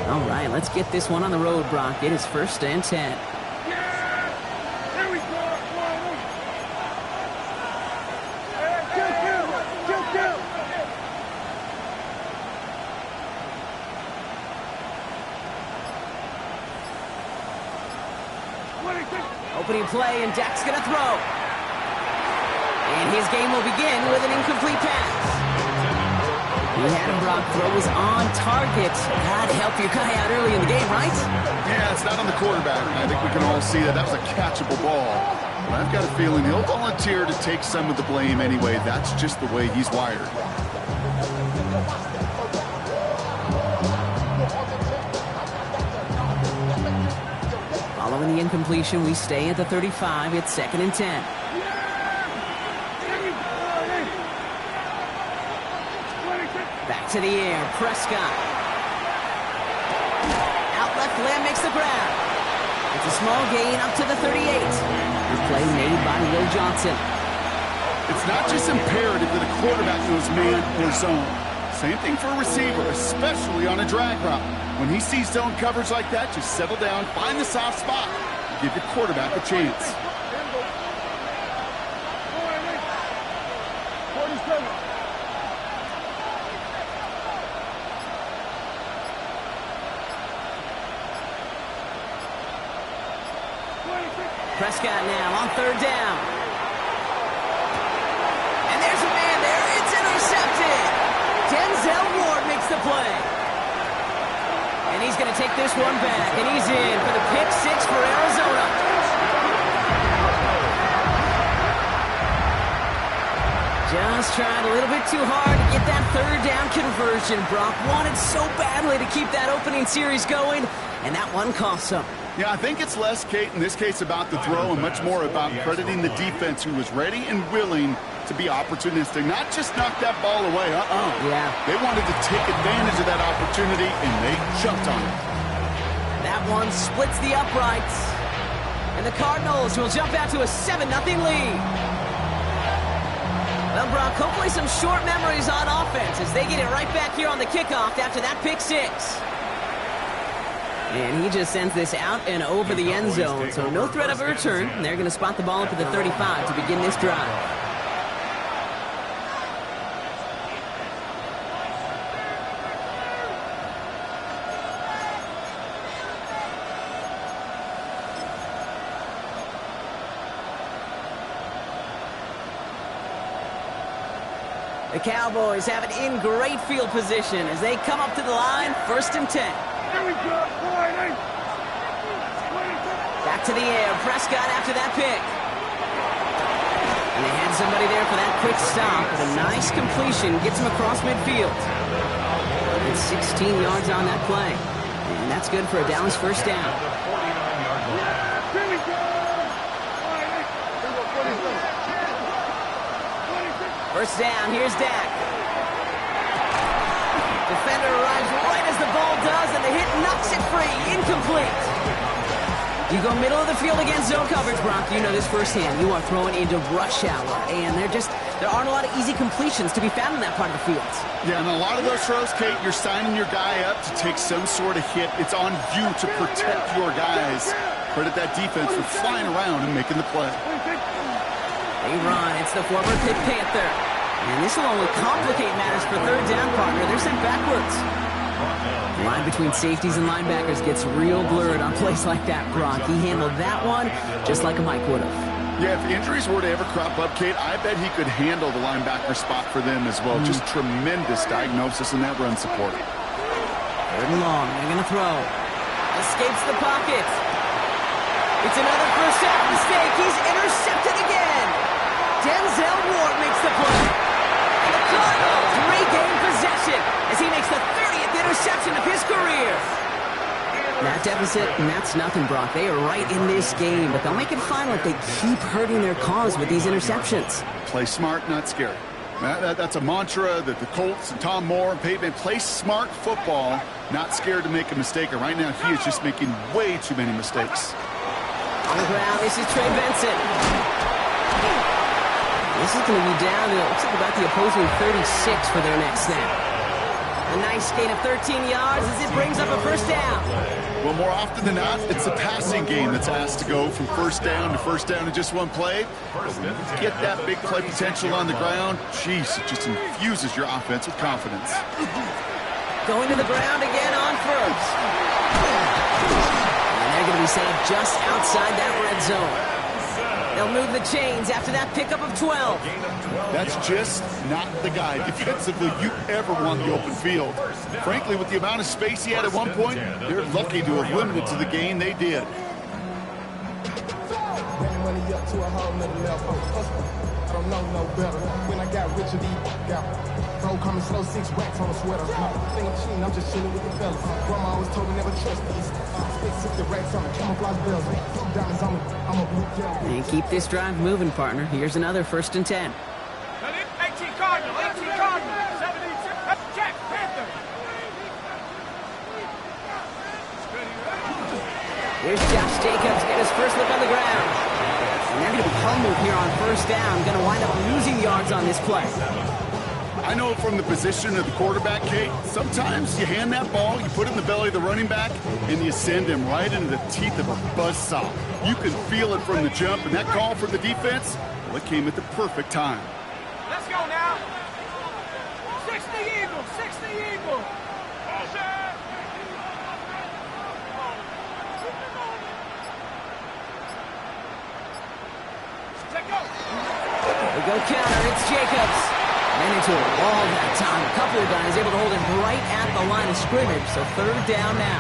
All right, let's get this one on the road, Brock. It is 1st and 10. Opening play, and Dak's going to throw. And his game will begin with an incomplete pass. He had him, Brock. Throw was on target. That'd help your guy out early in the game, right? Yeah, it's not on the quarterback. I think we can all see that was a catchable ball. But I've got a feeling he'll volunteer to take some of the blame anyway. That's just the way he's wired. Following the incompletion, we stay at the 35. It's 2nd and 10. Back to the air, Prescott. Out left, Lamb makes the grab. It's a small gain up to the 38. Good play made by Will Johnson. It's not just imperative that a quarterback knows man or zone. Same thing for a receiver, especially on a drag route. When he sees zone coverage like that, just settle down, find the soft spot, give your quarterback a chance. Prescott now on 3rd down. And there's a man there. It's intercepted. Denzel Ward makes the play. And he's going to take this one back. And he's in for the pick 6 for Arizona. Just tried a little bit too hard to get that 3rd down conversion. Brock wanted so badly to keep that opening series going. And that one cost him. Yeah, I think it's less, Kate, in this case about the throw and much more about crediting the defense who was ready and willing to be opportunistic, not just knock that ball away. Yeah. They wanted to take advantage of that opportunity, and they jumped on it. That one splits the uprights. And the Cardinals will jump out to a 7-0 lead. Well, Brock, hopefully some short memories on offense as they get it right back here on the kickoff after that pick 6. And he just sends this out and over the end zone, so no threat of a return. And they're going to spot the ball up at the 35 to begin this drive. The Cowboys have it in great field position as they come up to the line, 1st and 10. Back to the air, Prescott after that pick. And they had somebody there for that quick stop. With a nice completion, gets him across midfield. And 16 yards on that play. And that's good for a Dallas 1st down. First down, here's Dak. Defender arrives right as the ball does, and the hit knocks it free. Incomplete. You go middle of the field against zone coverage, Brock. You know this firsthand. You are throwing into rush hour, and there aren't a lot of easy completions to be found in that part of the field. Yeah, and a lot of those throws, Kate, you're signing your guy up to take some sort of hit. It's on you to protect your guys. Credit that defense for flying around and making the play. They run. It's the former Pitt Panther. And this will only complicate matters for 3rd down, partner. They're sent backwards. The line between safeties and linebackers gets real blurred on plays like that, Brock. He handled that one just like a Mike would have. Yeah, if injuries were to ever crop up, Kate, I bet he could handle the linebacker spot for them as well. Just tremendous diagnosis in that run support. 3rd and long. They're going to throw. Escapes the pocket. It's another first half mistake. He's intercepted again. Denzel Ward makes the play. And the Cardinals regain possession as he makes the 30th interception of his career. That deficit, and that's nothing, Brock. They are right in this game, but they'll make it final if they keep hurting their cause with these interceptions. Play smart, not scary. That's a mantra that the Colts and Tom Moore and Peyton play smart football, not scared to make a mistake. And right now, he is just making way too many mistakes. On the ground, this is Trey Benson. This is going to be down to, it looks like about the opposing 36 for their next snap. A nice gain of 13 yards as it brings up a first down. Well, more often than not, it's the passing game that's asked to go from first down in just one play. Get that big play potential on the ground. Jeez, it just infuses your offense with confidence. Going to the ground again on first. And they're going to be set up just outside that red zone. They'll move the chains after that pickup of 12. That's just not the guy defensively you ever want the open field. Frankly, with the amount of space he had at one point, they're lucky to have limited to the gain they did. I don't know no better. When I got rich, bro coming slow, 6 racks on a sweater. Think I'm cheating, I'm just chilling with the fellas. Grandma always told me never trust these. Spit 60 racks on the camouflage bells. Diamonds on me, I'm a blue gel. And keep this drive moving, partner. Here's another 1st and 10. 18 Cardinal, 72, Jack Panther. Here's Josh Jacobs, get his first look on the ground. And they're going to be humbled here on first down. Going to wind up losing yards on this play. I know from the position of the quarterback, Kate, sometimes you hand that ball, you put it in the belly of the running back, and you send him right into the teeth of a buzzsaw. You can feel it from the jump, and that call from the defense, well, it came at the perfect time. Let's go now. 60 Eagles, 60 Eagles. They go counter, it's Jacobs. And into it all that time. A couple of guys able to hold him right at the line of scrimmage, so 3rd down now.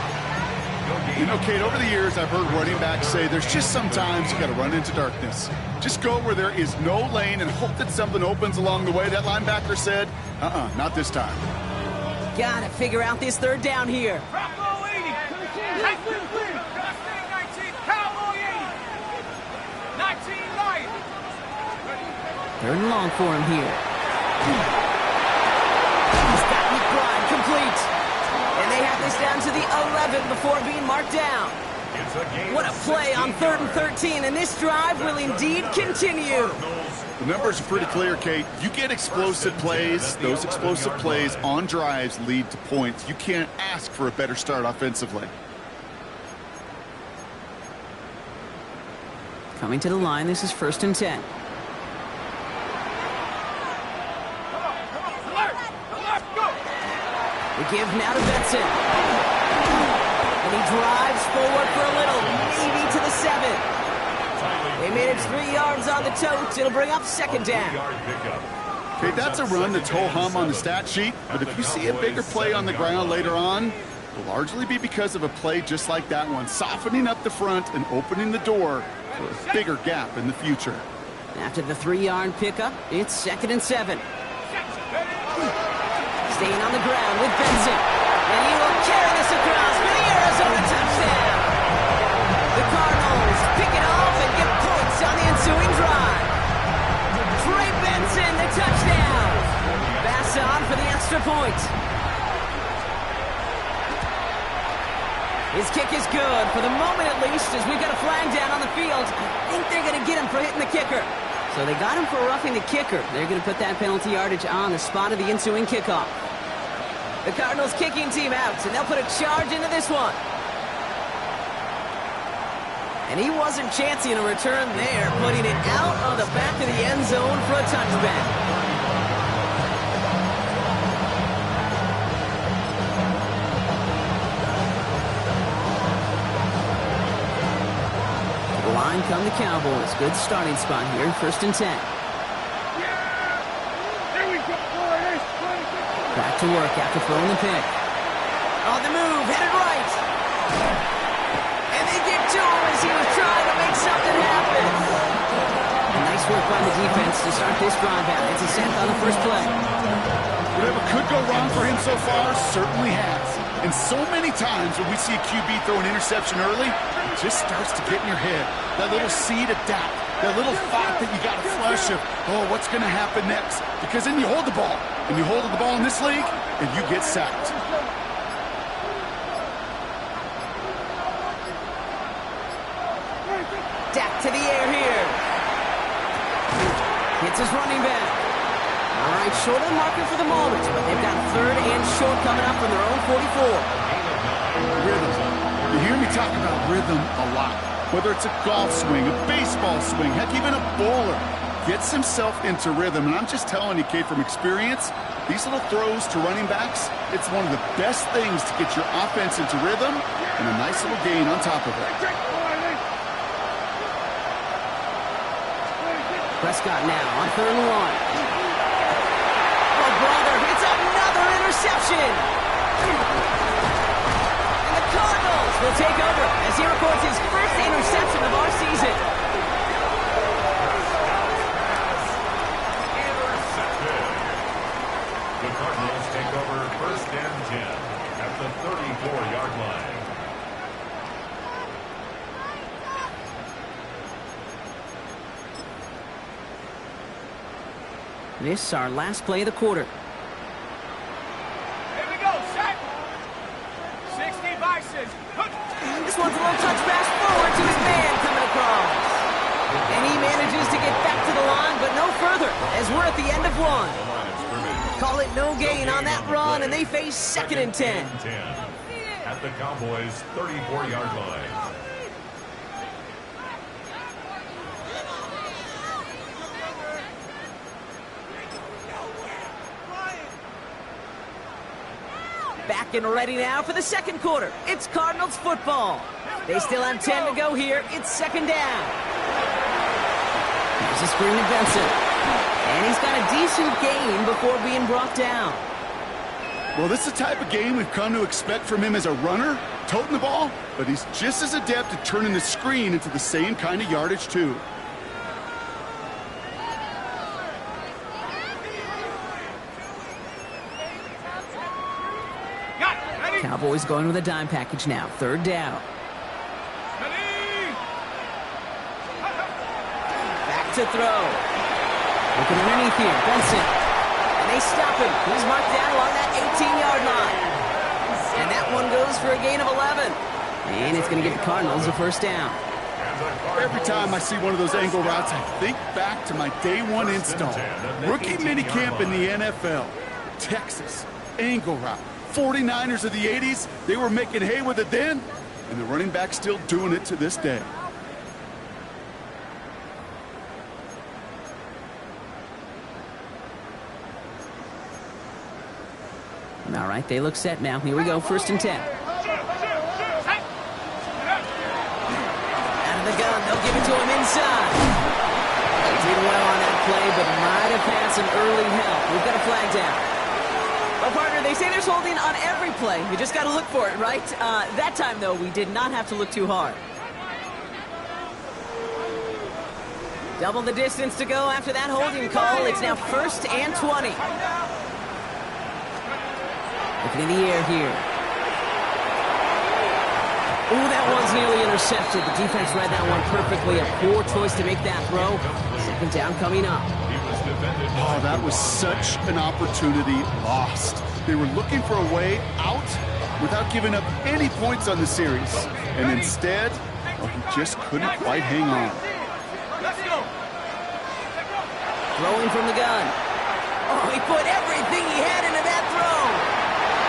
You know, Kate, over the years, I've heard running backs say there's just sometimes you got to run into darkness. Just go where there is no lane and hope that something opens along the way. That linebacker said, not this time. Gotta figure out this 3rd down here. Bravo 80. Hey, clear. Just 19. Cowboy 80. 19 Lion. 3rd and long for him here. He's got McBride complete. And they have this down to the 11 before being marked down. What a play on 3rd and 13, and this drive will indeed continue. The numbers are pretty clear, Kate. You get explosive plays. Those explosive plays on drives lead to points. You can't ask for a better start offensively. Coming to the line, this is 1st and 10. The give now to Benson. And he drives forward for a little, maybe to the 7. They made it 3 yards on the tote. It'll bring up 2nd down. Okay, that's a run that's ho-hum on the stat sheet, but if you see a bigger play on the ground later on, it'll largely be because of a play just like that one, softening up the front and opening the door for a bigger gap in the future. After the 3-yard pickup, it's 2nd and 7. Staying on the ground with Benson. And he will carry this across for the Arizona touchdown. The Cardinals pick it off and get points on the ensuing drive. Trey Benson, the touchdown. Pass on for the extra point. His kick is good, for the moment at least, as we've got a flag down on the field. I think they're going to get him for hitting the kicker. So they got him for roughing the kicker. They're going to put that penalty yardage on the spot of the ensuing kickoff. The Cardinals kicking team out, and they'll put a charge into this one. And he wasn't chancing a return there, putting it out on the back of the end zone for a touchback. Line come the Cowboys. Good starting spot here, 1st and 10. Back to work after throwing the pick. On the move, headed right. And they get to him as he was trying to make something happen. And nice work by the defense to start this drive out. It's a sack on the first play. Whatever could go wrong for him so far certainly has. And so many times when we see a QB throw an interception early, it just starts to get in your head. That little seed of doubt, that little thought that you got to flush of, oh, what's going to happen next? Because then you hold the ball, and you hold the ball in this league, and you get sacked. Dak to the air here. Hit It's his running back. All right, short of the marker for the moment, but they've got third and short coming up from their own 44. Rhythm. You hear me talk about rhythm a lot. Whether it's a golf swing, a baseball swing, heck, even a bowler gets himself into rhythm. And I'm just telling you, Kate, from experience, these little throws to running backs, it's one of the best things to get your offense into rhythm and a nice little gain on top of it. Prescott now on 3rd and 1. Oh, brother, it's another interception. And the Cardinals will take over as he records his first interception of our season. The Cardinals take over 1st and 10 at the 34-yard line. This is our last play of the quarter. Here we go, set. 60 Bisons. This one's a little touch pass forward to his man coming across. And he manages to get back to the line, but no further, as we're at the end of one. Call it no gain on that run, and they face 2nd and 10. At the Cowboys' 34-yard line. Back and ready now for the second quarter. It's Cardinals football. They still have 10 to go here. It's 2nd down. Here's a screen to Benson. And he's got a decent gain before being brought down. Well, this is the type of game we've come to expect from him as a runner, toting the ball, but he's just as adept at turning the screen into the same kind of yardage, too. Cowboys going with a dime package now. 3rd down. Back to throw. Looking underneath here. Benson. And they stop him. He's marked down along that 18-yard line. And that one goes for a gain of 11. And it's going to give the Cardinals a 1st down. Every time I see one of those angle routes, I think back to my day one install. Rookie minicamp in the NFL. Texas. Angle route. 49ers of the 80s, they were making hay with it then, and the running back's still doing it to this day. All right, they look set now. Here we go, 1st and 10. Out of the gun, they'll give it to him inside. They did well on that play, but might have had some early help. We've got a flag down. Well, partner, they say there's holding on every play. You just got to look for it, right? That time, though, we did not have to look too hard. Double the distance to go after that holding call. It's now 1st and 20. Looking in the air here. Oh, that one's nearly intercepted. The defense read that one perfectly. A poor choice to make that throw. 2nd down coming up. Oh, that was such an opportunity lost. They were looking for a way out without giving up any points on the series. And instead, well, he just couldn't quite hang on. Throwing from the gun. Oh, he put everything he had into that throw.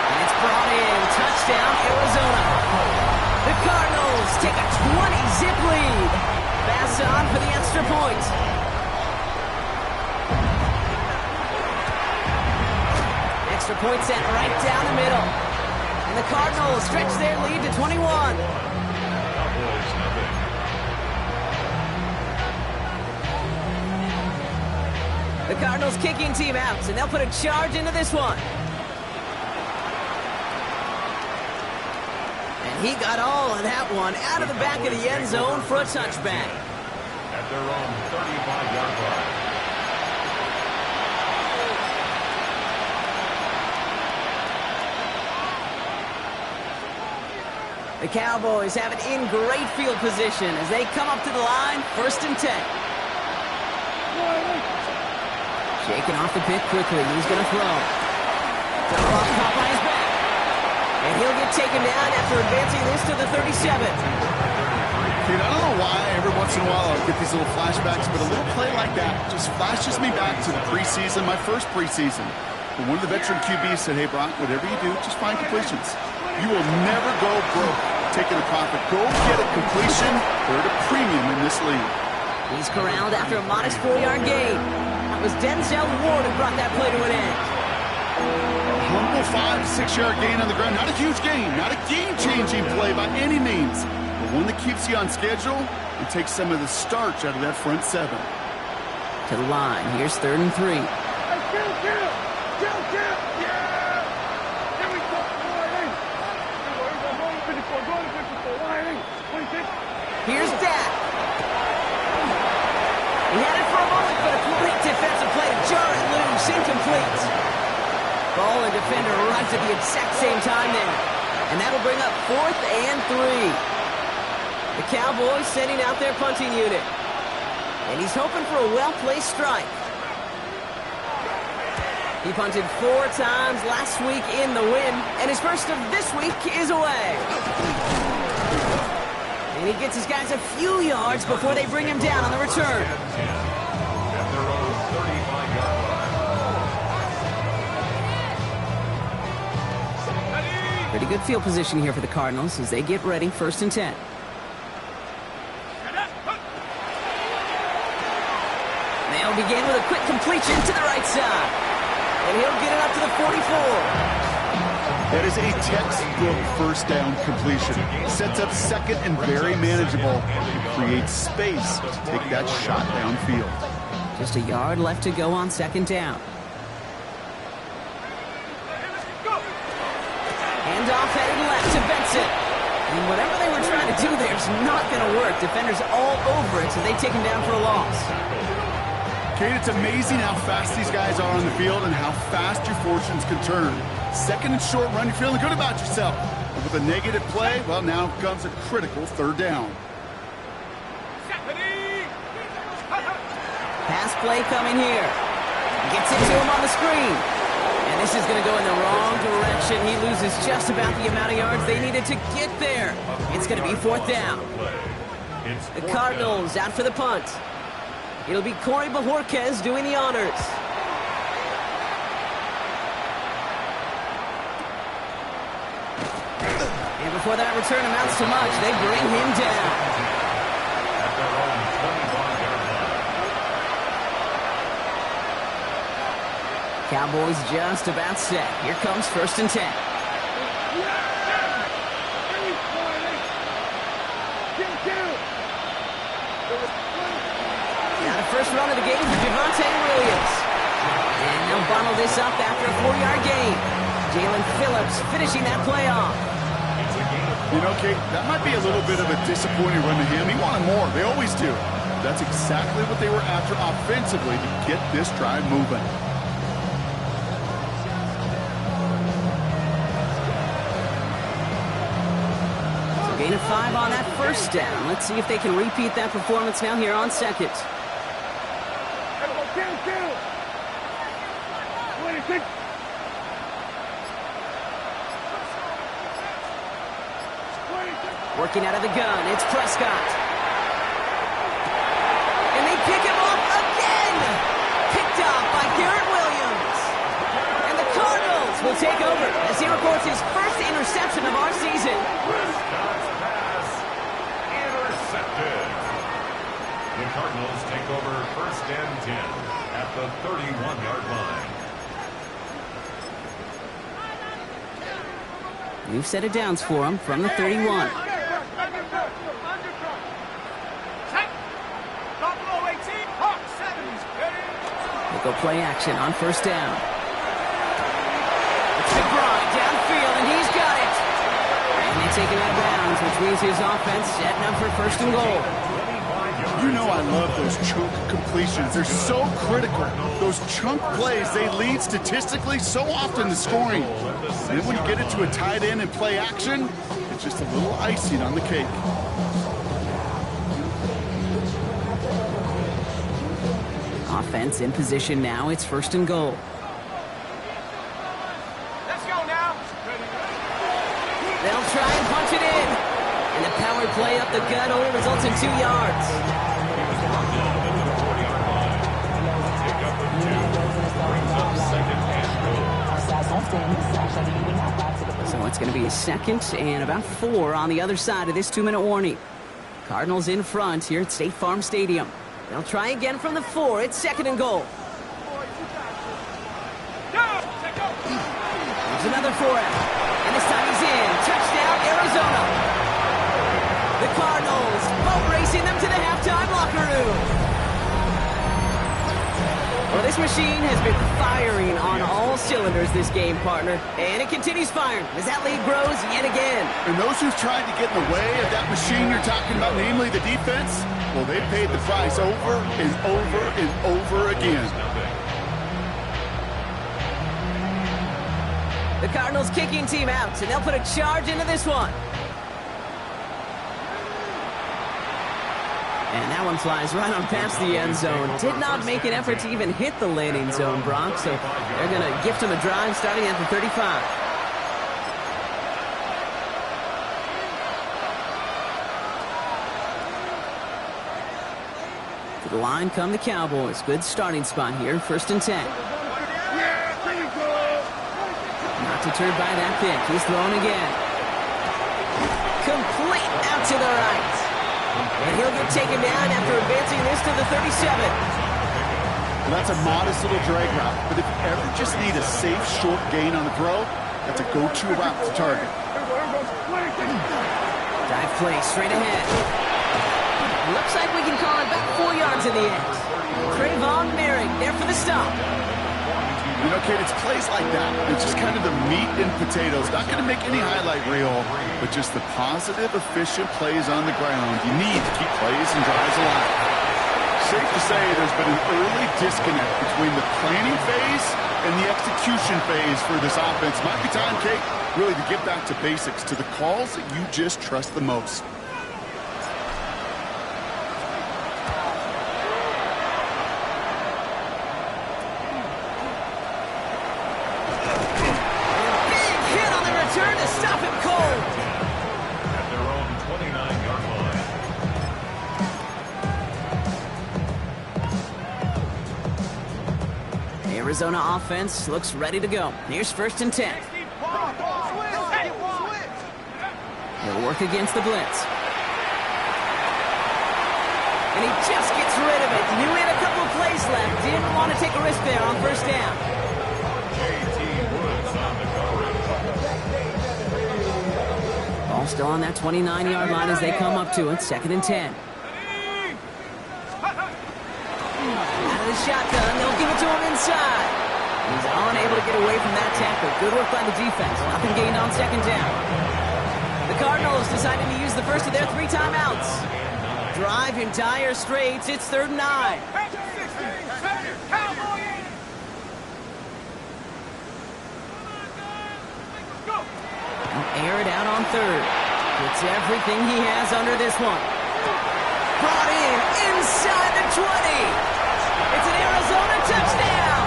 And it's brought in. Touchdown, Arizona. The Cardinals take a 20-zip lead. Pass on for the extra point. Extra point set right down the middle. And the Cardinals stretch their lead to 21. The Cardinals kicking team out, and they'll put a charge into this one. And he got all of that one out of the back of the end zone for a touchback. At their own 35-yard line. The Cowboys have it in great field position as they come up to the line, 1st and 10. Shaking off the pick quickly. He's going to throw. Throw off top on his back. And he'll get taken down after advancing this to the 37. Dude, I don't know why every once in a while I'll get these little flashbacks, but a little play like that just flashes me back to the preseason, my first preseason. When one of the veteran QBs said, hey, Brock, whatever you do, just find completions. You will never go broke taking a profit. Go get a completion. They're at a premium in this league. He's corralled after a modest 4-yard gain. That was Denzel Ward who brought that play to an end. A humble 5 to 6 yard gain on the ground. Not a huge gain, not a game-changing play by any means, but one that keeps you on schedule and takes some of the starch out of that front 7. To the line. Here's 3rd and 3. Here's Dak. He had it for a moment, but a complete defensive play to jar it loose. Incomplete. Ball and defender arrives at the exact same time there. And that'll bring up 4th and 3. The Cowboys sending out their punting unit. And he's hoping for a well-placed strike. He punted 4 times last week in the win, and his first of this week is away. And he gets his guys a few yards before they bring him down on the return. Pretty good field position here for the Cardinals as they get ready, 1st and 10. They'll begin with a quick completion to the right side. And he'll get it up to the 44. That is a textbook first down completion. Sets up 2nd and very manageable. Creates space to take that shot downfield. Just a yard left to go on 2nd down. Handoff headed left to Benson. And whatever they were trying to do there is not going to work. Defenders all over it, so they take him down for a loss. Kate, it's amazing how fast these guys are on the field and how fast your fortunes can turn. 2nd and short run, you're feeling good about yourself. But with a negative play, well, now comes a critical 3rd down. Pass play coming here. Gets it to him on the screen. And this is going to go in the wrong direction. He loses just about the amount of yards they needed to get there. It's going to be 4th down. The Cardinals out for the punt. It'll be Corey Bajorquez doing the honors. And before that return amounts to much, they bring him down. Cowboys just about set. Here comes 1st and 10. Now the first run of the game for Javonte Williams. And they'll bundle this up after a 4-yard gain. Jalen Phillips finishing that play off. You know, Kate, that might be a little bit of a disappointing run to him. He wanted more. They always do. That's exactly what they were after offensively to get this drive moving. Gain of 5 on that 1st down. Let's see if they can repeat that performance now here on 2nd. Working out of the gun, it's Prescott. And they pick him off again! Picked off by Garrett Williams. And the Cardinals will take over as he records his first interception of our season. The Cardinals take over 1st and 10 at the 31-yard line. New set of downs for him from the 31. They'll go play action on 1st down. It's McBride downfield, and he's got it. And they take him out of bounds, which means his offense setting up for 1st and goal. You know I love those chunk completions. They're so critical. Those chunk plays, they lead statistically so often to scoring. And then when you get it to a tight end and play action, it's just a little icing on the cake. Offense in position now. It's 1st and goal. Let's go now. They'll try and punch it in. And the power play up the gut only results in 2 yards. He was brought down into the 40-yard line. Take up the 2. Brings up second and goal. So it's going to be a second and about 4 on the other side of this 2-minute warning. Cardinals in front here at State Farm Stadium. They'll try again from the 4. It's second and goal. There's another for him. And this time he's in. Touchdown, Arizona. The Cardinals boat racing them to the halftime locker room. Well, this machine has been firing on all cylinders this game, partner. And it continues firing as that lead grows yet again. And those who've tried to get in the way of that machine you're talking about, namely the defense, well, they've paid the price over and over and over again. The Cardinals kicking team out, and they'll put a charge into this one. And that one flies right on past the end zone. Did not make an effort to even hit the landing zone, Brock, so they're going to gift him a drive starting at the 35. To the line come the Cowboys. Good starting spot here, 1st and 10. Not deterred by that pick. He's thrown again. Complete out to the right. And he'll get taken down after advancing this to the 37. Well, that's a modest little drag route, but if you ever just need a safe, short gain on the throw, that's a go-to route to target. Dive play straight ahead. Looks like we can call it about 4 yards in the end. Trayvon Merrick there for the stop. You know, kid, it's plays like that. It's just kind of the meat and potatoes. Not going to make any highlight reel, but just the positive, efficient plays on the ground. You need to keep plays and drives alive. Safe to say there's been an early disconnect between the planning phase and the execution phase for this offense. Might be time, Kate, really to get back to basics, to the calls that you just trust the most. Stop him cold. At their own 29-yard line. Arizona offense looks ready to go. Here's 1st and 10. He'll work against the blitz. And he just gets rid of it. Knew he had a couple of plays left. Didn't want to take a risk there on 1st down. Ball still on that 29-yard line as they come up to it. 2nd and 10. Out of the shotgun, they'll give it to him inside. He's unable to get away from that tackle. Good work by the defense. Nothing gained on 2nd down. The Cardinals deciding to use the first of their 3 timeouts. Drive in dire straits. It's 3rd and 9. Air it out on 3rd. Gets everything he has under this one. Brought in inside the 20. It's an Arizona touchdown.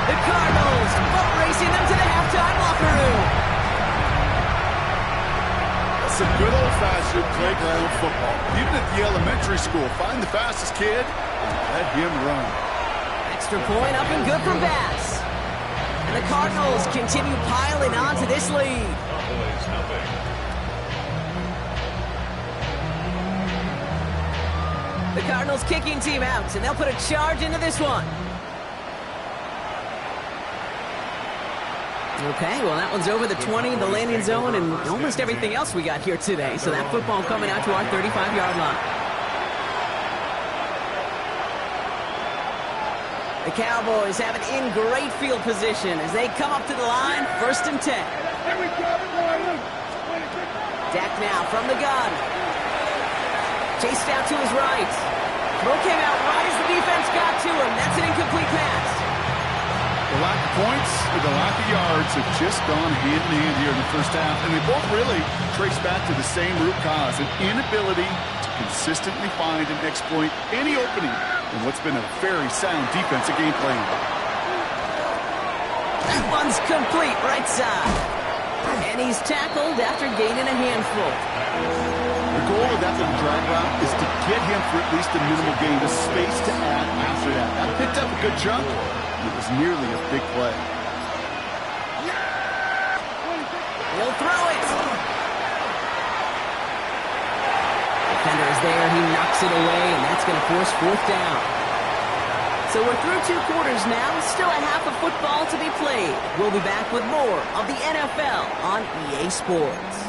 The Cardinals boat racing them to the halftime locker room. That's some good old-fashioned playground football. Even at the elementary school, find the fastest kid and let him run. Extra point up and good for Bass. And the Cardinals continue piling on to this lead. The Cardinals kicking team out, and they'll put a charge into this one. Okay, well, that one's over the 20, the landing zone, and almost everything else we got here today. So that football coming out to our 35-yard line. The Cowboys have it in great field position as they come up to the line, 1st and 10. Dak now from the gun. Chased out to his right. Throw came out right as the defense got to him. That's an incomplete pass. The lack of points and the lack of yards have just gone hand in hand here in the first half, and they both really trace back to the same root cause, an inability to consistently find and exploit any opening in what's been a very sound defensive game plan. That one's complete, right side. And he's tackled after gaining a handful. The goal of that little drag route is to get him for at least a minimal gain of space to add after that. That picked up a good chunk, and it was nearly a big play. He'll throw it. Defender is there. He knocks it away, and that's going to force fourth down. So we're through 2 quarters now. Still a half of football to be played. We'll be back with more of the NFL on EA Sports.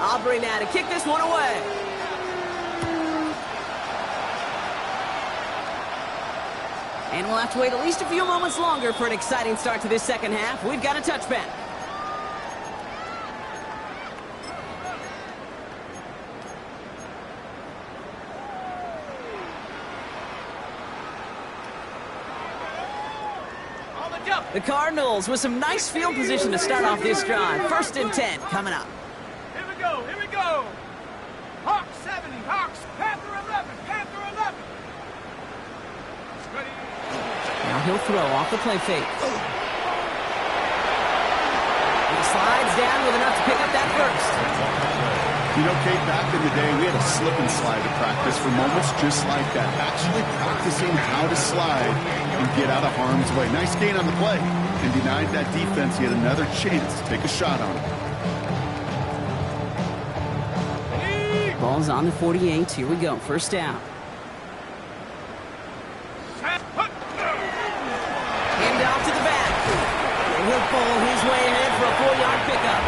Aubrey now to kick this one away. And we'll have to wait at least a few moments longer for an exciting start to this second half. We've got a touchback. The Cardinals with some nice field position to start off this drive. 1st and 10 coming up. Here we go, here we go. Hawks 70, Hawks, Panther 11, Panther 11. Ready. Now he'll throw off the play fake. He slides down with enough to pick up that first. You know, Kate, back in the day, we had a slip and slide to practice for moments just like that. Actually practicing how to slide and get out of harm's way. Nice gain on the play. And denied that defense yet another chance to take a shot on it. Ball's on the 48. Here we go. 1st down. Hand off to the back. And he'll pull his way ahead for a 4-yard pickup.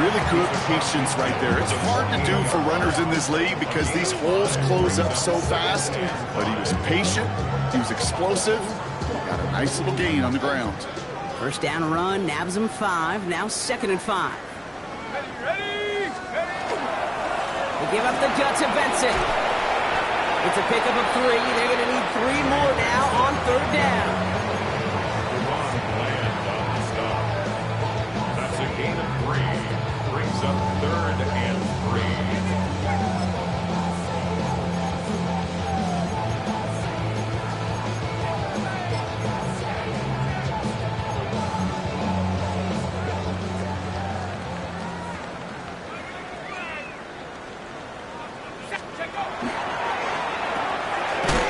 Really good patience right there. It's hard to do for runners in this league because these holes close up so fast. But he was patient. He was explosive. Got a nice little gain on the ground. 1st down run, nabs him 5. Now 2nd and 5. Ready. They give up the gut to Benson. It's a pickup of 3. They're going to need 3 more now on 3rd down. That's a gain of 3. Brings up 3rd and 3.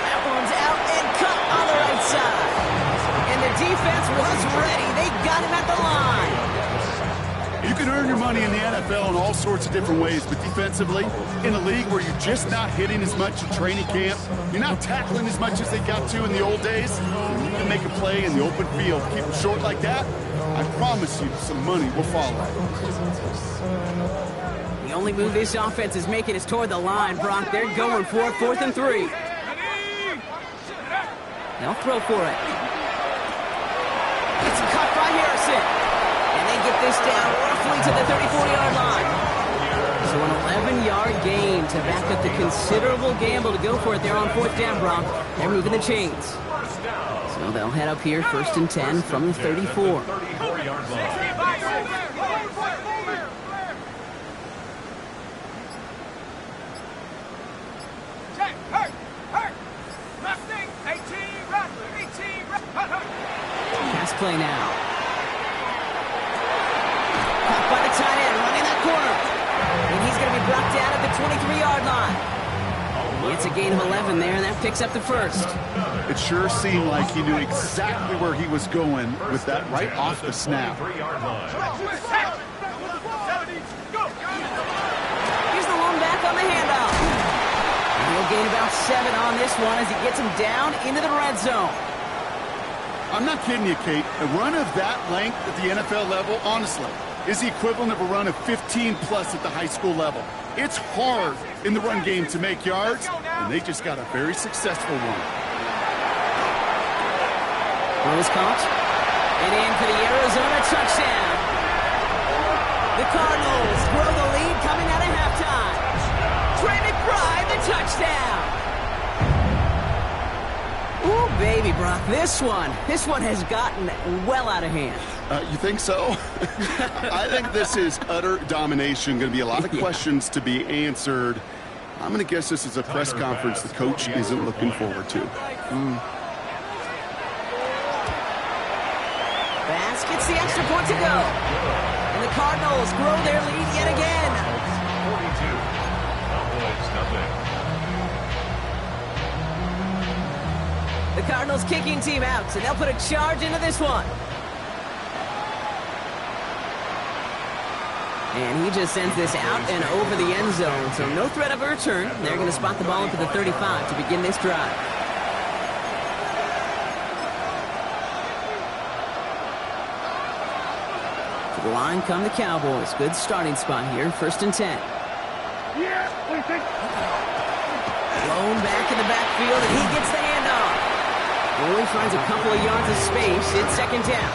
That one's out and cut on the right side. And the defense was ready. They got him at the line. You can earn your money in the NFL in all sorts of different ways, but defensively, in a league where you're just not hitting as much in training camp, you're not tackling as much as they got to in the old days, you can make a play in the open field. Keep them short like that, I promise you some money will follow. The only move this offense is making is toward the line, Brock. They're going for it. 4th and 3. They'll throw for it. It's cut by Harrison. And they get this down roughly to the 34-yard line. So an 11-yard gain to back up the considerable gamble to go for it there on 4th down, Brock. They're moving the chains. So they'll head up here 1st and 10 from the 34. 34-yard line. Pass play now. Caught by the tight end, running that corner. And he's going to be brought down at the 23-yard line. It's a gain of 11 there, and that picks up the 1st. It sure seemed like he knew exactly where he was going with that right off the snap. Here's Here's the long back on the handoff. And he'll gain about 7 on this one as he gets him down into the red zone. I'm not kidding you, Kate. A run of that length at the NFL level, honestly, is the equivalent of a run of 15-plus at the high school level. It's hard in the run game to make yards, and they just got a very successful one. Rose caught. And in for the Arizona touchdown. The Cardinals grow the lead coming out of halftime. Trey McBride, the touchdown. Ooh, baby, Brock, this one has gotten well out of hand. You think so? I think this is utter domination. Going to be a lot of questions to be answered. I'm going to guess this is a press conference the coach isn't looking forward to. Bass gets the extra point to go. And the Cardinals grow their lead yet again. 42. Cowboys, nothing. The Cardinals kicking team out, so they'll put a charge into this one. And he just sends this out and over the end zone, so no threat of a return. They're going to spot the ball up at the 35 to begin this drive. To the line come the Cowboys. Good starting spot here, 1st and 10. Yeah, what do you think? Blown back in the backfield, and he gets the handoff. Only finds a couple of yards of space. It's 2nd down.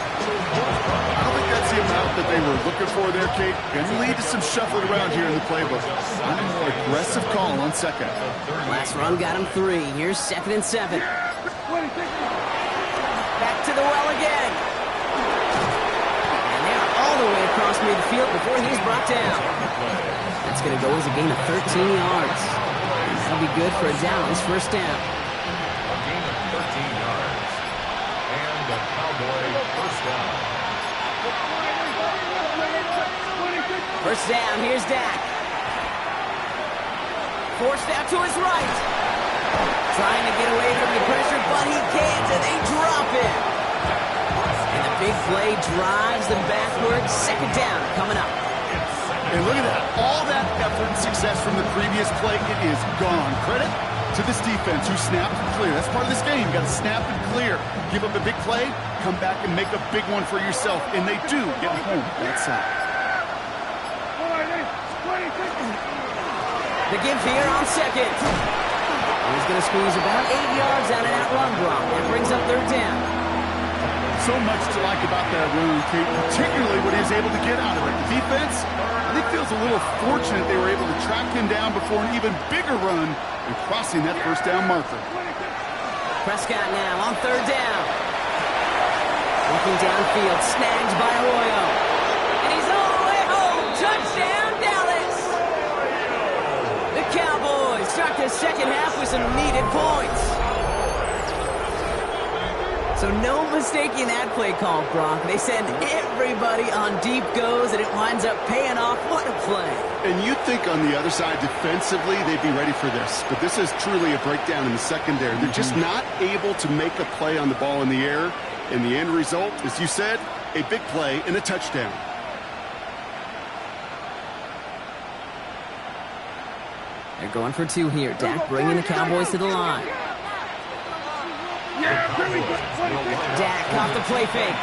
I don't think that's the amount that they were looking for there, Kate. Going to lead to some shuffling around here in the playbook. I'm a more aggressive call on 2nd. Last run got him 3. Here's 2nd and 7. What do you think? Back to the well again. And they're all the way across midfield before he's brought down. That's going to go as a gain of 13 yards. And that'll be good for a down. His 1st down. A gain of 13 yards. And a Cowboy 1st down. 1st down. Here's Dak. Forced out to his right. Trying to get away from the pressure, but he can't, and they drop it. And the big play drives them backwards. 2nd down coming up. And look at that. All that effort and success from the previous play, it is gone. Credit to this defense who snapped and clear. That's part of this game. You got to snap and clear. Give up a big play, come back and make a big one for yourself. And they do get home that side. The give here on 2nd. He's going to squeeze about 8 yards out of that run block. That brings up 3rd down. So much to like about that run, Kate, particularly what he was able to get out of it. The defense, I think, feels a little fortunate they were able to track him down before an even bigger run and crossing that 1st down marker. Prescott now on 3rd down. Looking downfield, snagged by Arroyo. And he's all the way home. Touchdown, Dallas! The Cowboys start the 2nd half with some needed points. So no mistaking that play call, Brock. They send everybody on deep goes, and it winds up paying off. What a play. And you'd think on the other side, defensively, they'd be ready for this. But this is truly a breakdown in the secondary. They're just not able to make a play on the ball in the air. And the end result, as you said, a big play and a touchdown. They're going for 2 here. Dak bringing the Cowboys to the line. Dak off the play fake.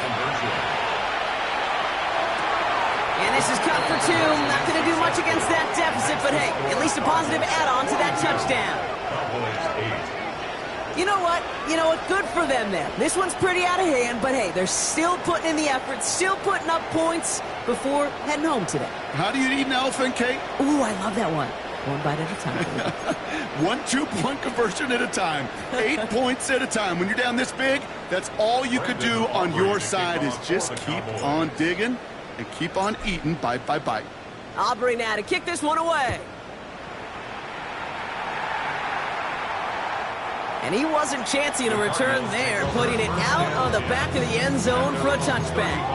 And this is cut for 2. Not going to do much against that deficit, but hey, at least a positive add-on to that touchdown. You know what? Good for them there. This one's pretty out of hand, but hey, they're still putting in the effort, still putting up points before heading home today. How do you eat an elephant, Kate? Ooh, I love that one. One bite at a time. 1 2-point conversion at a time. 8 points at a time. When you're down this big, that's all you could do on your side is just keep on digging and keep on eating bite by bite. Aubrey now to kick this one away. And he wasn't chancing a return there, putting it out on the back of the end zone for a touchback.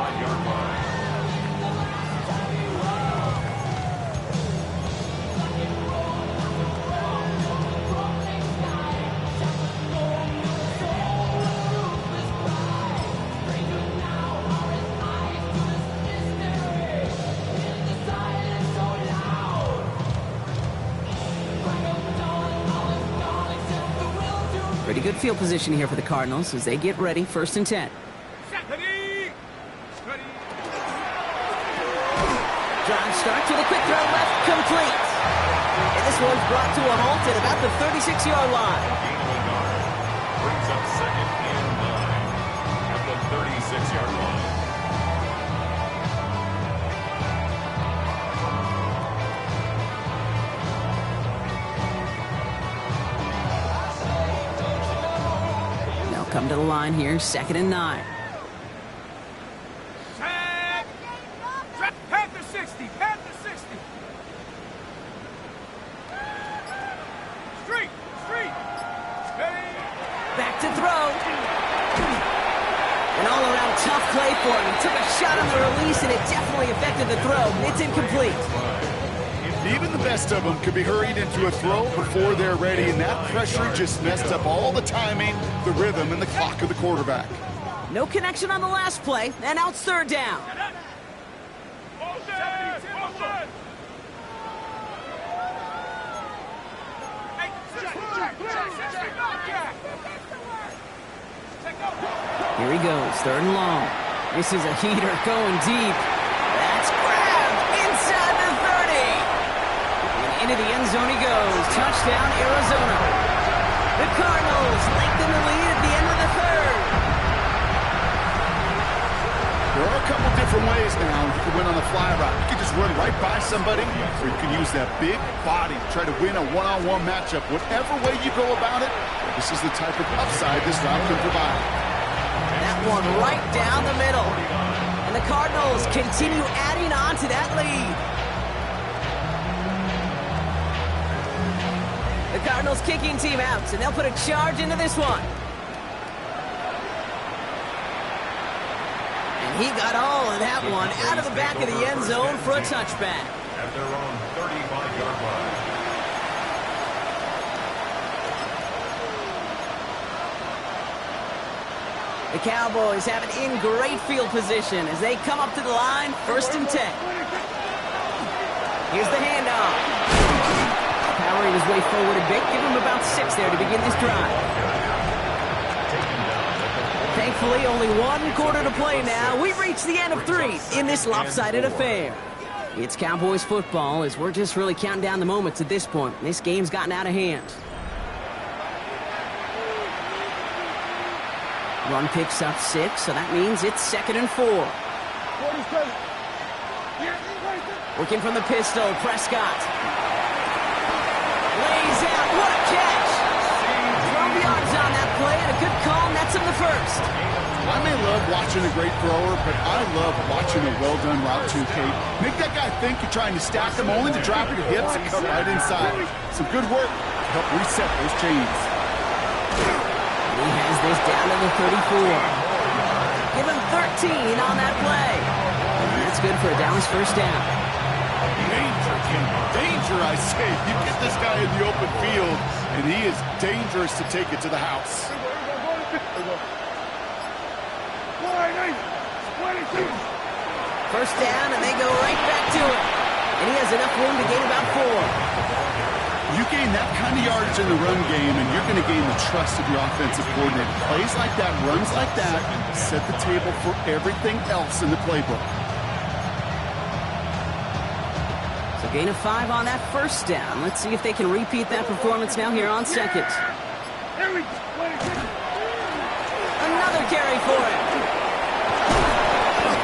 Pretty good field position here for the Cardinals as they get ready, 1st and 10. Ready. Drive start to the quick throw left, complete. And this one's brought to a halt at about the 36-yard line. Brings up 2nd and 9 at the 36-yard line. Come to the line here, 2nd and 9. Sack. Panther 60. Panther 60. for him. He took a shot on the release, and it definitely affected the throw. It's incomplete. Even the best of them could be hurried into a throw before they're ready, and that pressure just messed up all the timing, the rhythm, and the clock of the quarterback. No connection on the last play, and now it's third down. Here he goes, third and long. This is a heater going deep. That's grabbed inside the 30. And into the end zone he goes. Touchdown, Arizona. The Cardinals lengthen the lead at the end of the third. There are a couple different ways now you can win on the fly route. You can just run right by somebody, or you can use that big body, try to win a one-on-one matchup. Whatever way you go about it, this is the type of upside this route can provide. That one right down the middle. And the Cardinals continue adding on to that lead. The Cardinals kicking team out, and they'll put a charge into this one. And he got all of that one out of the back of the end zone for a touchback. At their own 35-yard line. The Cowboys have it in great field position as they come up to the line, 1st and 10. Here's the handoff. Powering his way forward a bit, give him about 6 there to begin this drive. Thankfully, only 1 quarter to play now. We've reached the end of 3 in this lopsided affair. It's Cowboys football as we're just really counting down the moments at this point. This game's gotten out of hand. Run picks up 6, so that means it's 2nd and 4. Working from the pistol, Prescott. Lays out, what a catch! 12 yards on that play, and a good call nets him the first. I may love watching a great thrower, but I love watching a well-done route too, Kate. Make that guy think you're trying to stack them only to drop your hips and cut right inside. Some good work to help reset those chains. He has this down to the 34. Give him 13 on that play. And that's good for a Dallas first down. Danger, I say. You get this guy in the open field, and he is dangerous to take it to the house. First down, and they go right back to it. And he has enough room to gain about 4. You gain that kind of yardage in the run game, and you're going to gain the trust of your offensive coordinator. Plays like that, runs like that, set the table for everything else in the playbook. So gain of 5 on that first down. Let's see if they can repeat that performance now here on 2nd. Another carry for him.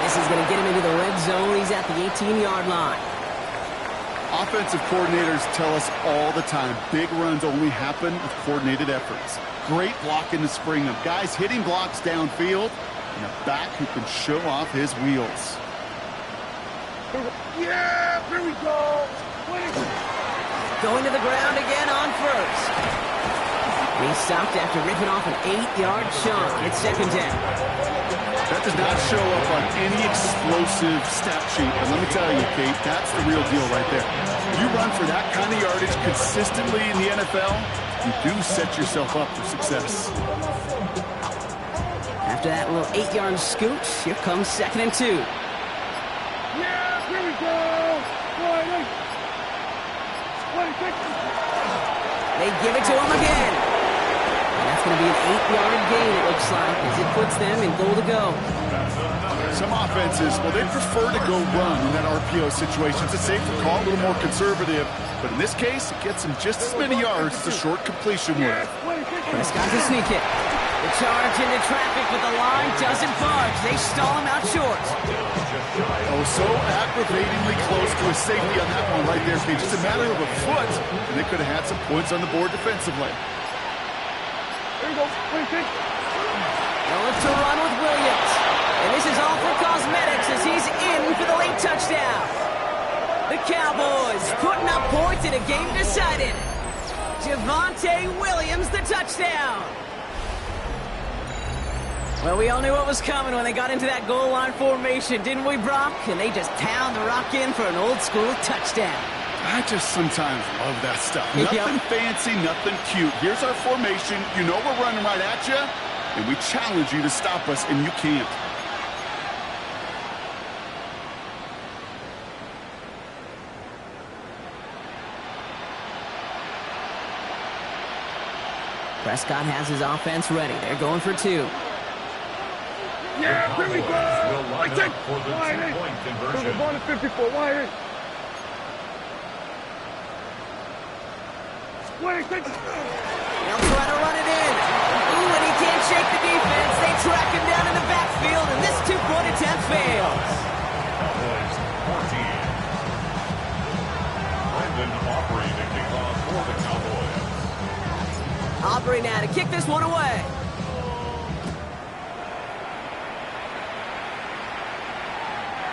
This is going to get him into the red zone. He's at the 18-yard line. Offensive coordinators tell us all the time, big runs only happen with coordinated efforts. Great blocking to spring them. Guys hitting blocks downfield, and a back who can show off his wheels. Yeah, here we go. Going to the ground again on first. He stopped after ripping off an 8-yard chunk. It's 2nd down. That does not show up on any explosive stat sheet. But let me tell you, Kate, that's the real deal right there. You run for that kind of yardage consistently in the NFL, you do set yourself up for success. After that little 8-yard scooch, here comes 2nd and 2. Yeah, here we go. They give it to him again. And that's going to be an 8-yard gain, it looks like, as it puts them in goal to go. Some offenses, well, they prefer to go run in that RPO situation. It's a safer call, a little more conservative. But in this case, it gets them just as many yards as a short completion would. Prescott to sneak it. The charge into traffic, but the line doesn't budge. They stall him out short. Oh, so aggravatingly close to a safety on that one right there. Just a matter of a foot, and they could have had some points on the board defensively. There you go. They'll look to run with Williams. And this is all for cosmetics as he's in for the late touchdown. The Cowboys putting up points in a game decided. Javonte Williams, the touchdown. Well, we all knew what was coming when they got into that goal line formation, didn't we, Brock? And they just pound the rock in for an old-school touchdown. I just sometimes love that stuff. Yep. Nothing fancy, nothing cute. Here's our formation. You know we're running right at you, and we challenge you to stop us, and you can't. Prescott has his offense ready. They're going for 2. Yeah, here we go. Will line up for the two-point conversion. We're going to 54. Wide in. They'll try to run it in. Ooh, and he can't shake the defense. They track him down in the backfield, and this 2-point attempt fails. Cowboys 14. Brendan Aubrey to kick off for the Cowboys. Aubrey now to kick this one away.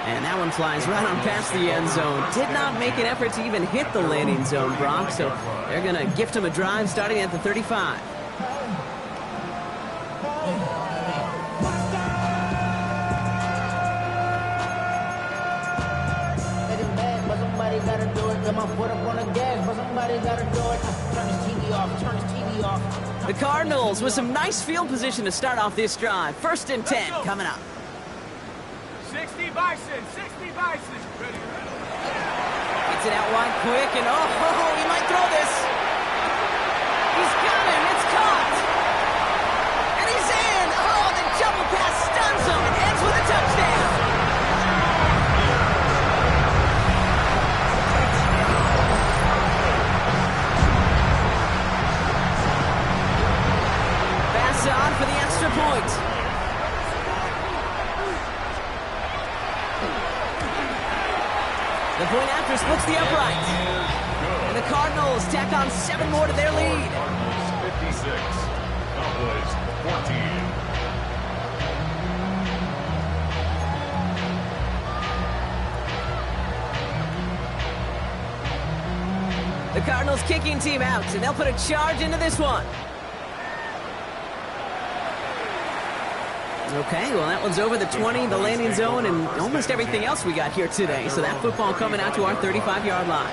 And that one flies right on past the end zone. Did not make an effort to even hit the landing zone, Brock. So they're going to gift him a drive starting at the 35. But somebody gotta do it. Come on, put up on the gas, but somebody gotta do it. Turn this TV off, turn this TV off. The Cardinals with some nice field position to start off this drive. 1st and 10 coming up. 60 Bison, 60 Bison. Ready. Gets it out wide quick, and he might throw this. He's got him, it's caught. And he's in. Oh, the double pass stuns him and ends with a touchdown. Pass on for the extra point. The point after splits the upright. And the Cardinals tack on 7 more to their lead. Cardinals 56. Cowboys 14. The Cardinals kicking team out, and they'll put a charge into this one. Okay, well, that one's over the 20, the landing zone, and almost everything else we got here today. So that football coming out to our 35-yard line.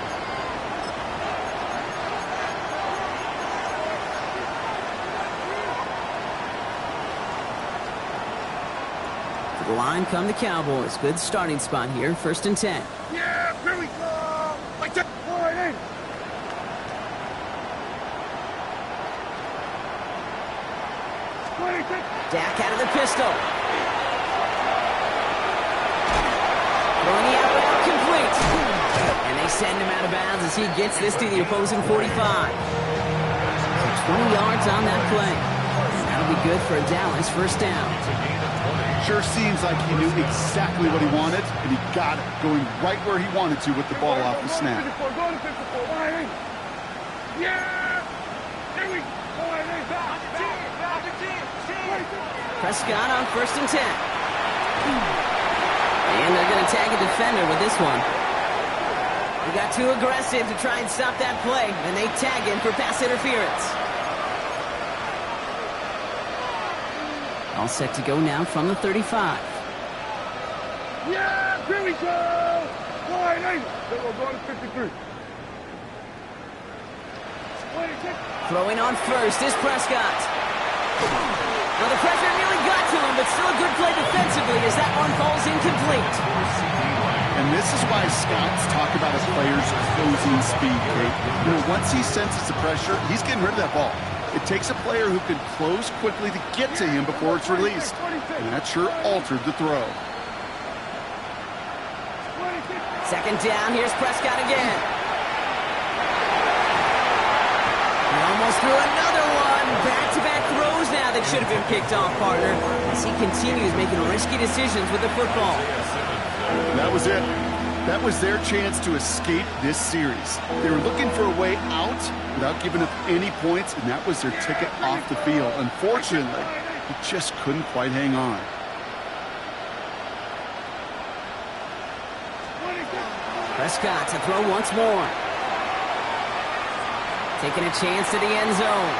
To the line come the Cowboys. Good starting spot here, 1st and 10. Yeah, here we go. Like that. Wide in. Dak out of the pistol. Throwing the out route complete. And they send him out of bounds as he gets this to the opposing 45. So 20 yards on that play. And that'll be good for a Dallas 1st down. Sure seems like he knew exactly what he wanted, and he got it, going right where he wanted to with the ball off the snap. Going to 54. Wide in. Yeah. Here we go. Wide in. Back. Prescott on 1st and 10. And they're going to tag a defender with this one. He got too aggressive to try and stop that play, and they tag him for pass interference. All set to go now from the 35. Yeah, here we go. Wide in. Then we're going to 53. Throwing on 1st is Prescott. Well, the pressure nearly got to him, but still a good play defensively as that one falls incomplete. And this is why scouts talk about a player's closing speed, Kate. You know, once he senses the pressure, he's getting rid of that ball. It takes a player who can close quickly to get to him before it's released. And that sure altered the throw. 2nd down, here's Prescott again. He almost threw another one. Back-to-back throws now that should have been picked off, partner, as he continues making risky decisions with the football. That was it. That was their chance to escape this series. They were looking for a way out without giving up any points, and that was their ticket off the field. Unfortunately, he just couldn't quite hang on. Prescott to throw once more. Taking a chance to the end zone.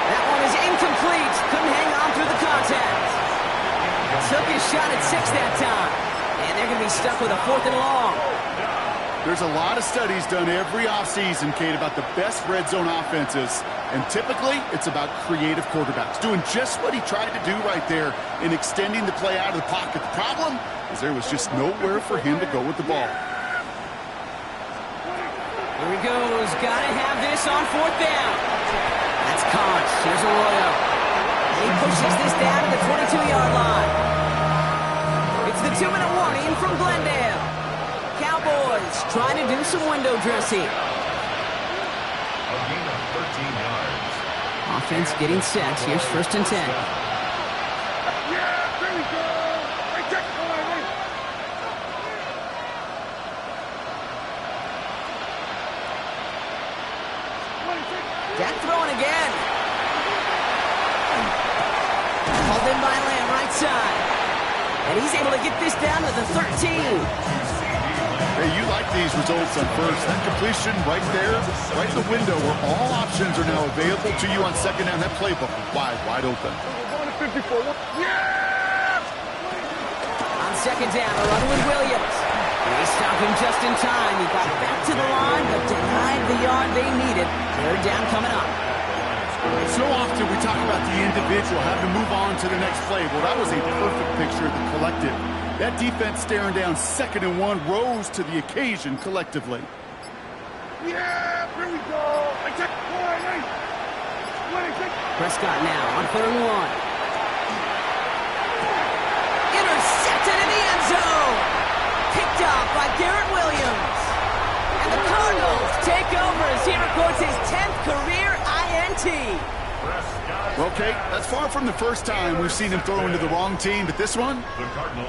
That one is incomplete. Couldn't hang on through the contact. Took his shot at 6 that time. And they're going to be stuck with a 4th and long. There's a lot of studies done every offseason, Kate, about the best red zone offenses. And typically, it's about creative quarterbacks, doing just what he tried to do right there in extending the play out of the pocket. The problem is there was just nowhere for him to go with the ball. Here he goes. Got to have this on 4th down. That's caught. Here's Arroyo. And he pushes this down to the 22-yard line. It's the 2-minute warning from Glendale. Cowboys trying to do some window dressing. A gain of 13 yards. Offense getting set. Here's 1st and 10. Yeah, there we go. Hey, check the line. Dak throwing again. Called in by Lamb, right side. And he's able to get this down to the 13. Hey, you like these results on first. That completion right there, right in the window where all options are now available to you on 2nd down. That playbook wide open. Yeah! On 2nd down, a run with Williams. They stop him just in time. He got back to the line, but denied the yard they needed. 3rd down coming up. So often we talk about the individual having to move on to the next play. Well, that was a perfect picture of the collective. That defense staring down 2nd and 1 rose to the occasion collectively. Yeah, here we go. I check the line. Prescott now on 3rd and 1. Intercepted in the end zone. Picked off by Garrett Williams. And the Cardinals take over as he records his 10th career INT. Well, Kate, that's far from the first time we've seen him throw into the wrong team, but this one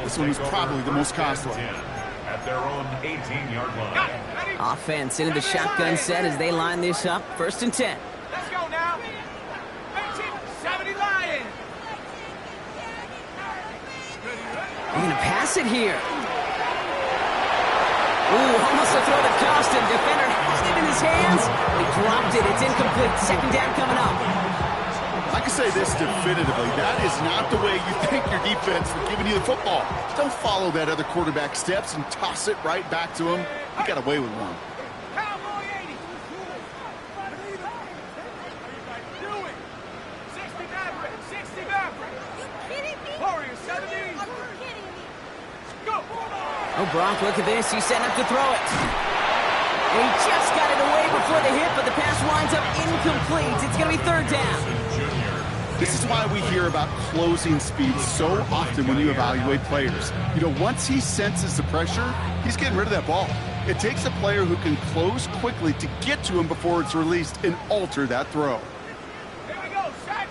was probably the most costly. At their own 18-yard line. Offense into the shotgun set as they line this up. 1st and 10. Let's go now. 70 Lions. They're going to pass it here. Ooh, almost a throw that cost him. Defender has it in his hands. He dropped it. It's incomplete. 2nd down coming up. I can say this definitively. That is not the way you thank your defense for giving you the football. Don't follow that other quarterback steps and toss it right back to him. He got away with one. Cowboy 80. Do it. 60 Maverick. 60 Maverick. You kidding me? Warrior 70. Are you kidding me? Go. Oh, Brock, look at this. He's setting up to throw it. And he just got it away before the hit, but the pass winds up incomplete. It's going to be 3rd down. This is why we hear about closing speed so often when you evaluate players. You know, once he senses the pressure, he's getting rid of that ball. It takes a player who can close quickly to get to him before it's released and alter that throw. Here we go. Set.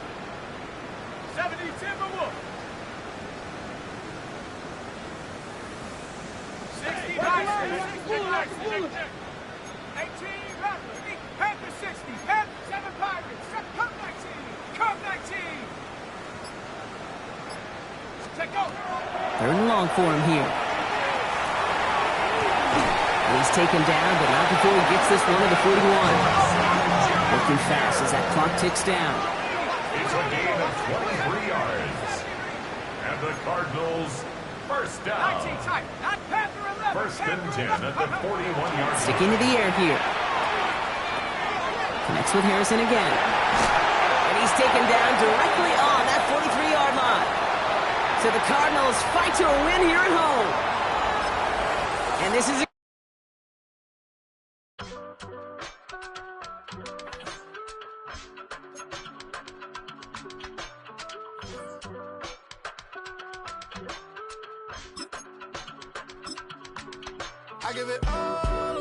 70 Timberwolf. 60 Bison. 18 Raptors. Panther 60. Panther 7 Pirates. Cup 19. Cup 19. Take go. 3rd and long for him here. And he's taken down, but not before he gets this one to the 41. Looking fast as that clock ticks down. It's a gain of 23 yards. And the Cardinals, 1st down. 19 tight. Not Panther 11. 1st and 10 at the 41-yard line. Sticking to the air here. Connects with Harrison again. And he's taken down directly on that 43-yard line. So the Cardinals fight to a win here at home. And this is I give it all